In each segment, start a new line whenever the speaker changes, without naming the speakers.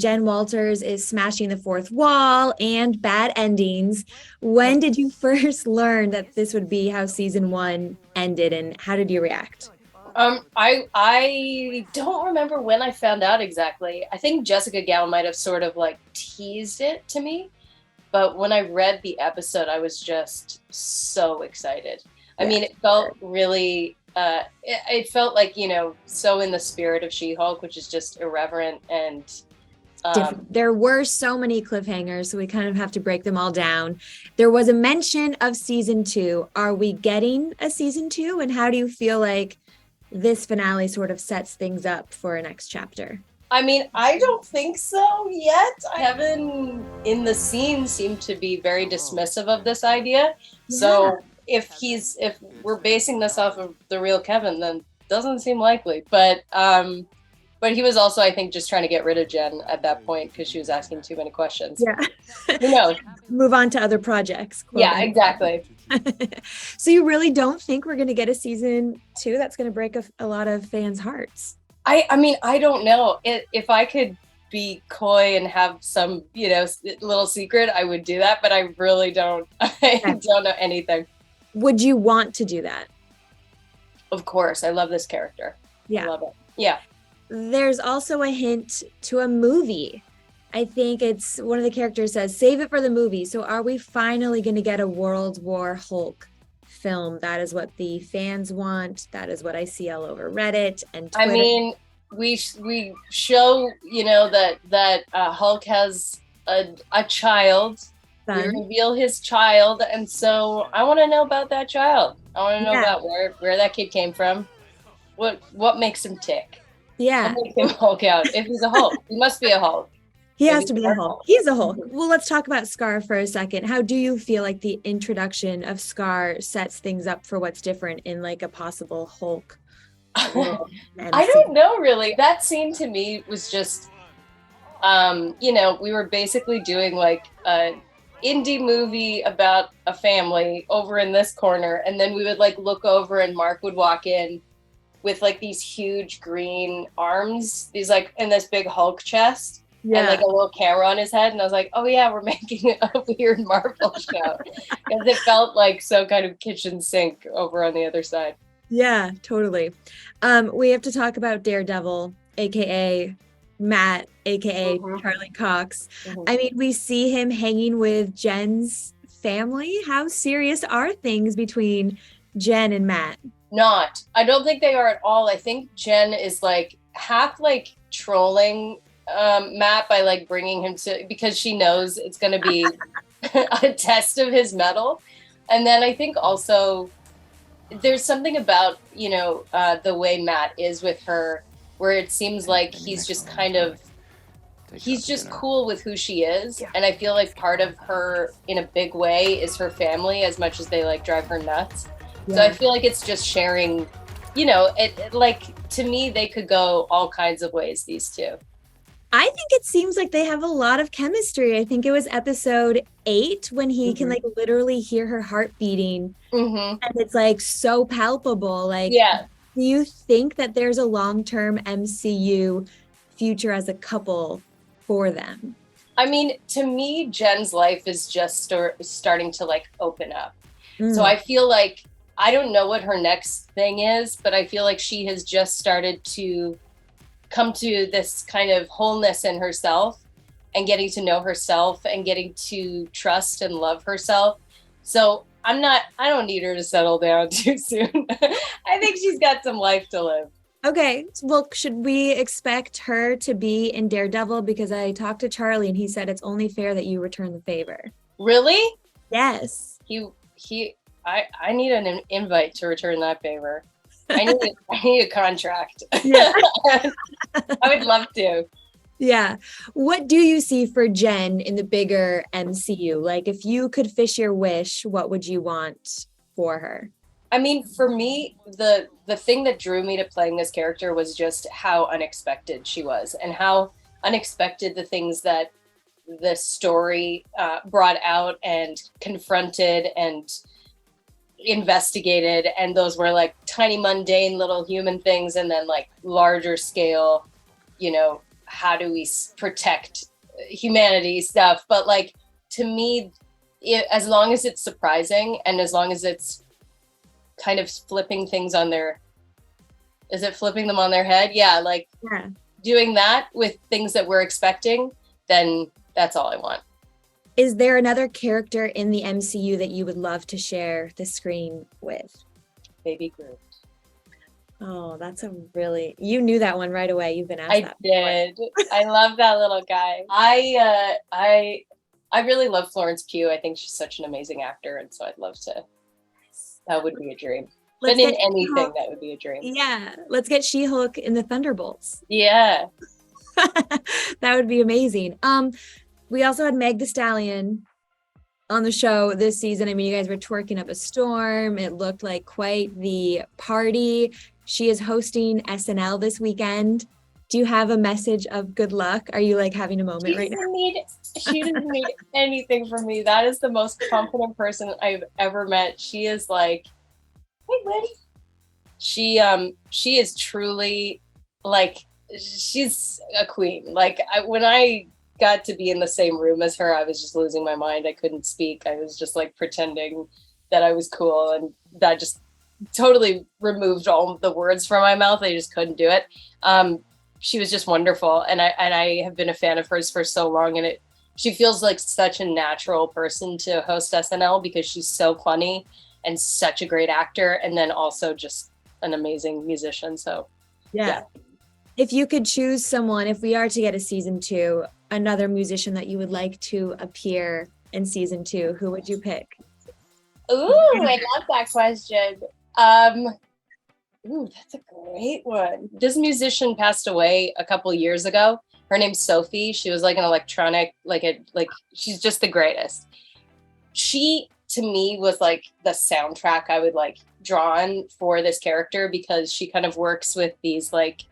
Jen Walters is smashing the fourth wall and bad endings. When did you first learn that this would be how season one ended, and how did you react?
I don't remember when I found out exactly. I think Jessica Gao might have sort of like teased it to me, but when I read the episode, I was just so excited. I
Yeah,
mean, it felt really, it felt like, so in the spirit of She-Hulk, which is just irreverent and,
different. There were so many cliffhangers, so we kind of have to break them all down. There was a mention of season two. Are we getting a season two? And how do you feel like this finale sort of sets things up for a next chapter?
I mean, I don't think so yet. Kevin in the scene seemed to be very dismissive of this idea.
Yeah.
So if we're basing this off of the real Kevin, then doesn't seem likely. But he was also, I think, just trying to get rid of Jen at that point because she was asking too many questions.
Yeah.
Who knows?
Move on to other projects. Quote.
Yeah, exactly.
So you really don't think we're going to get a season two that's going to break a lot of fans' hearts?
I mean, I don't know. If I could be coy and have some, little secret, I would do that. But I really don't. I don't know anything.
Would you want to do that?
Of course, I love this character.
Yeah.
I love it. Yeah.
There's also a hint to a movie. I think it's one of the characters says, save it for the movie. So are we finally going to get a World War Hulk film? That is what the fans want. That is what I see all over Reddit and Twitter.
I mean, we show, that Hulk has a child. We reveal his child. And so I want to know about that child. I want to know about where that kid came from. What makes him tick?
Yeah.
What makes him Hulk out? If he's a Hulk, he must be a Hulk.
He has to be a Hulk. He's a Hulk. Well, let's talk about Skaar for a second. How do you feel like the introduction of Skaar sets things up for what's different in like a possible Hulk?
I don't know, really. That scene to me was just, we were basically doing like an indie movie about a family over in this corner. And then we would like look over and Mark would walk in with like these huge green arms, these like in this big Hulk chest. Yeah. And like a little camera on his head. And I was like, oh yeah, we're making a weird Marvel show. Because it felt like so kind of kitchen sink over on the other side.
Yeah, totally. We have to talk about Daredevil, aka Matt, aka Charlie Cox. I mean, we see him hanging with Jen's family. How serious are things between Jen and Matt?
Not. I don't think they are at all. I think Jen is like half like trolling Matt by like bringing him to, because she knows it's going to be a test of his mettle. And then I think also there's something about, the way Matt is with her, where it seems like he's just cool with who she is. Yeah. And I feel like part of her in a big way is her family, as much as they like drive her nuts. Yeah. So I feel like it's just sharing, it like, to me, they could go all kinds of ways, these two.
I think it seems like they have a lot of chemistry. I think it was episode 8 when he can like literally hear her heart beating. And it's like so palpable. Like, do you think that there's a long-term MCU future as a couple for them?
I mean, to me, Jen's life is just starting to like open up. So I feel like, I don't know what her next thing is, but I feel like she has just started to come to this kind of wholeness in herself and getting to know herself and getting to trust and love herself. So I don't need her to settle down too soon. I think she's got some life to live.
Okay. Well, should we expect her to be in Daredevil? Because I talked to Charlie and he said it's only fair that you return the favor.
Really?
Yes.
I need an invite to return that favor. I need a contract.
Yeah.
I would love to.
Yeah. What do you see for Jen in the bigger MCU? Like, if you could fish your wish, what would you want for her?
I mean, for me, the thing that drew me to playing this character was just how unexpected she was and how unexpected the things that the story brought out and confronted and investigated, and those were like tiny mundane little human things, and then like larger scale, how do we protect humanity stuff. But like, to me, as long as it's surprising and as long as it's kind of flipping things on their, is it flipping them on their head? Yeah, like doing that with things that we're expecting, then that's all I want.
Is there another character in the MCU that you would love to share the screen with?
Baby Groot.
Oh, that's a really, you knew that one right away. You've been asked that.
I did. I love that little guy. I really love Florence Pugh. I think she's such an amazing actor, and so I'd love to. That would be a dream. But in anything, that would be a dream.
Yeah, let's get She-Hulk in the Thunderbolts.
Yeah,
that would be amazing. We also had Meg Thee Stallion on the show this season. I mean, you guys were twerking up a storm. It looked like quite the party. She is hosting SNL this weekend. Do you have a message of good luck? Are you like having a moment right now?
She doesn't need anything from me. That is the most confident person I've ever met. She is like, hey, buddy. She is truly like, she's a queen. Like when I got to be in the same room as her, I was just losing my mind. I couldn't speak. I was just like pretending that I was cool, and that just totally removed all the words from my mouth. I just couldn't do it. She was just wonderful, and I have been a fan of hers for so long, and she feels like such a natural person to host SNL because she's so funny and such a great actor, and then also just an amazing musician. So yeah.
If you could choose someone, if we are to get a season 2, another musician that you would like to appear in season 2, who would you pick?
Ooh, I love that question. Ooh, that's a great one. This musician passed away a couple years ago. Her name's Sophie. She was like an electronic, she's just the greatest. She, to me, was like the soundtrack I would like draw on for this character, because she kind of works with these like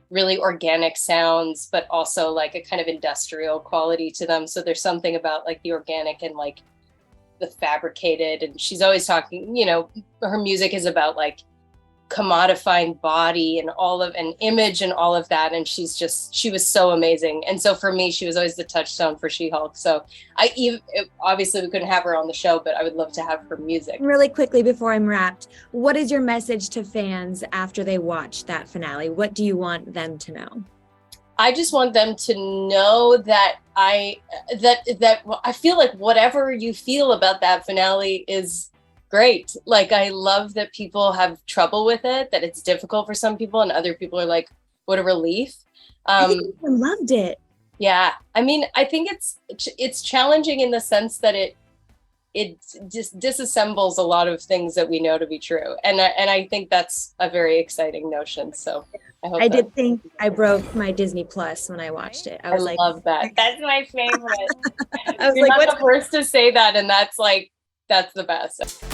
really organic sounds, but also like a kind of industrial quality to them. So there's something about like the organic and like the fabricated, and she's always talking, her music is about like commodifying body and all of an image and all of that. And she was so amazing. And so for me, she was always the touchstone for She-Hulk. So obviously we couldn't have her on the show, but I would love to have her music.
Really quickly before I'm wrapped, what is your message to fans after they watch that finale? What do you want them to know?
I just want them to know that I feel like whatever you feel about that finale is great. Like, I love that people have trouble with it, that it's difficult for some people, and other people are like, what a relief.
I think I loved it.
Yeah. I mean, I think it's challenging in the sense that it just disassembles a lot of things that we know to be true. And I think that's a very exciting notion. So I
did think I broke my Disney Plus when I watched it. I
love that. That's my favorite.
I was
You're
like,
not the first to say that, and that's the best.